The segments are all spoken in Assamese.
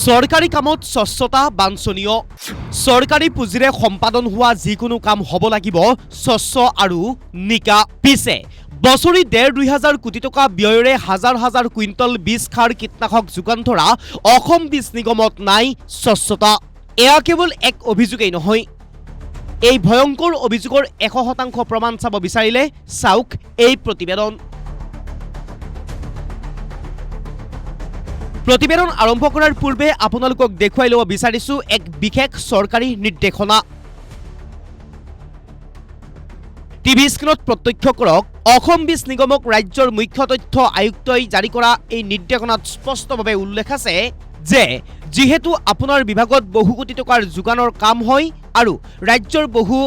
চৰকাৰী কামত স্বচ্ছতা বাঞ্ছনীয়। চৰকাৰী পুঁজিৰে সম্পাদন হোৱা যিকোনো কাম হ'ব লাগিব স্বচ্ছ আৰু নিকা। পিছে বছৰি ১.৫-২ হাজাৰ কোটি টকা ব্যয়েৰে হাজাৰ হাজাৰ কুইণ্টল বীজ সাৰ কীটনাশক যোগান ধৰা অসম বীজ নিগমত নাই স্বচ্ছতা। এয়া কেৱল এক অভিযোগেই নহয়, এই ভয়ংকৰ অভিযোগৰ ১০০% প্ৰমাণ চাব বিচাৰিলে চাওক এই প্ৰতিবেদন। প্ৰতিবেদন আৰম্ভ কৰাৰ পূৰ্বে আপোনালোকক দেখুৱাই ল'ব বিচাৰিছো এক বিশেষ চৰকাৰী নিৰ্দেশনা। টিভি স্ক্ৰীণত প্ৰত্যক্ষ কৰক। অসম বীজ নিগমক ৰাজ্যৰ মুখ্য তথ্য আয়ুক্তই জাৰি কৰা এই নিৰ্দেশনাত স্পষ্টভাৱে উল্লেখ আছে যে যিহেতু আপোনাৰ বিভাগত বহু কোটি টকাৰ যোগানৰ কাম হয় আৰু ৰাজ্যৰ বহু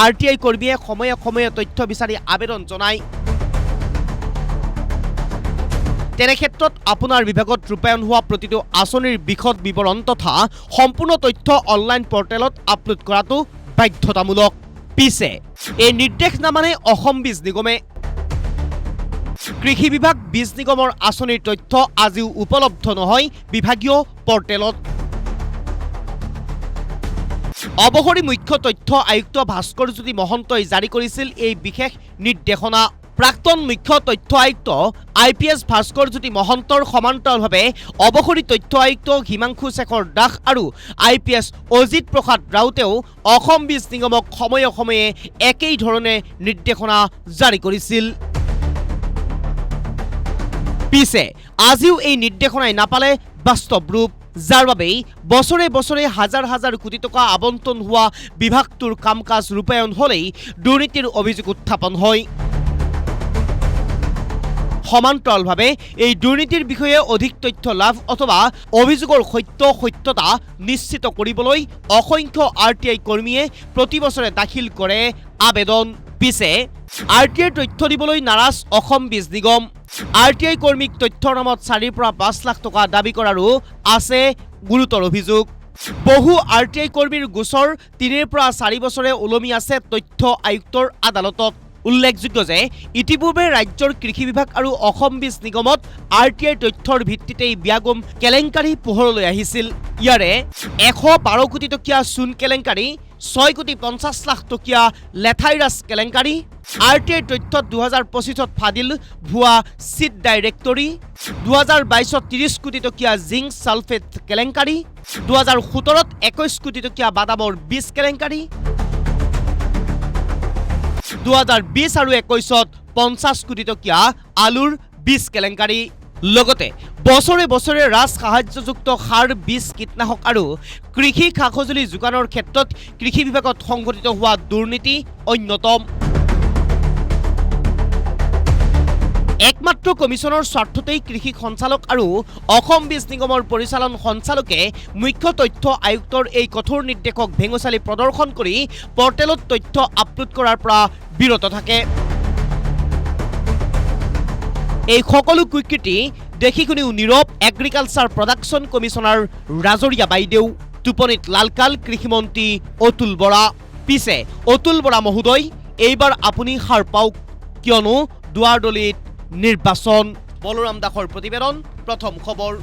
RTI কৰ্মীয়ে সময়ে সময়ে তথ্য বিচাৰি আবেদন জনায়, তেনে ক্ষেত্ৰত আপোনাৰ বিভাগত ৰূপায়ণ হোৱা প্ৰতিটো আঁচনিৰ বিশদ বিৱৰণ তথা সম্পূৰ্ণ তথ্য অনলাইন পৰ্টেলত আপলোড কৰাটো বাধ্যতামূলক। পিছে এই নিৰ্দেশ নামানে অসম বীজ নিগমে। কৃষি বিভাগ বীজ নিগমৰ আঁচনিৰ তথ্য আজিও উপলব্ধ নহয় বিভাগীয় পৰ্টেলত। অৱসৰী মুখ্য তথ্য আয়ুক্ত ভাস্কৰজ্যোতি মহন্তই জাৰি কৰিছিল এই বিশেষ নিৰ্দেশনা। প্ৰাক্তন মুখ্য তথ্য আয়ুক্ত IPS ভাস্কৰজ্যোতি মহন্তৰ সমান্তৰালভাৱে অৱসৰী তথ্য আয়ুক্ত হিমাংশু শেখৰ দাস আৰু IPS অজিত প্ৰসাদ ৰাউতেও অসম বীজ নিগমক সময়ে সময়ে একেই ধৰণে নিৰ্দেশনা জাৰি কৰিছিল। পিছে আজিও এই নিৰ্দেশনাই নাপালে বাস্তৱ ৰূপ, যাৰ বাবেই বছৰে বছৰে হাজাৰ হাজাৰ কোটি টকা আবণ্টন হোৱা বিভাগটোৰ কাম কাজ ৰূপায়ণ হ'লেই দুৰ্নীতিৰ অভিযোগ উত্থাপন হয়। সমান্তৰালভাৱে এই দুৰ্নীতিৰ বিষয়ে অধিক তথ্য লাভ অথবা অভিযোগৰ সত্যতা নিশ্চিত কৰিবলৈ অসংখ্য RTI কৰ্মীয়ে প্ৰতি বছৰে দাখিল কৰে আবেদন। পিছে RTI তথ্য দিবলৈ নাৰাজ অসম বীজ নিগম। RTI কৰ্মীক তথ্যৰ নামত ৪ৰ পৰা ৫ লাখ টকা দাবী কৰাৰো আছে গুৰুতৰ অভিযোগ। বহু RTI কৰ্মীৰ গোচৰ ৩ৰ পৰা ৪ বছৰে ওলমি আছে তথ্য আয়ুক্তৰ আদালতত। উল্লেখযোগ্য যে ইতিপূৰ্বে ৰাজ্যৰ কৃষি বিভাগ আৰু অসম বীজ নিগমত RTI তথ্যৰ ভিত্তিতেই ব্যাগুম কেলেংকাৰী পোহৰলৈ আহিছিল। ইয়াৰে ১১২ কোটি টকীয়া চূণ কেলেংকাৰী, ৬ কোটি ৫০ লাখ টকীয়া লেথাইৰাছ কেলেংকাৰী, RTI তথ্যত ২০২৫ত ফাদিল ভুৱা চিট ডাইৰেক্টৰী, ২০২২ত ৩০ কোটি টকীয়া জিংক ছালফেট কেলেংকাৰী, ২০১৭ত ২১ কোটি টকীয়া বাদামৰ বীজ কেলেংকাৰী, ২০২০ আৰু ২১ত ৫০ কোটি টকীয়া আলুৰ বীজ কেলেংকাৰী। লগতে বছৰে বছৰে ৰাজ সাহায্যযুক্ত সাৰ, বীজ, কীটনাশক আৰু কৃষি সা সঁজুলি যোগানৰ ক্ষেত্ৰত কৃষি বিভাগত সংঘটিত হোৱা দুৰ্নীতি অন্যতম। একমাত্ৰ কমিছনৰ স্বাৰ্থতেই কৃষি সঞ্চালক আৰু অসম বীজ নিগমৰ পৰিচালন সঞ্চালকে মুখ্য তথ্য আয়ুক্তৰ এই কঠোৰ নিৰ্দেশক ভেঙুচালি প্ৰদৰ্শন কৰি পৰ্টেলত তথ্য আপলোড কৰাৰ পৰা বিৰত থাকে। এই সকলো কুকৃতি দেখি শুনিও নীৰৱ এগ্ৰিকালচাৰ প্ৰডাকশ্যন কমিছনাৰ ৰাজৰীয়া বাইদেউ। টোপনিত লালকাল কৃষিমন্ত্ৰী অতুল বৰা। পিছে অতুল বৰা মহোদয়, এইবাৰ আপুনি সাৰ পাওক, কিয়নো দুৱাৰদলিত নিৰ্বাচন। বলোৰাম দাসৰ প্ৰতিবেদন, প্ৰথম খবৰ।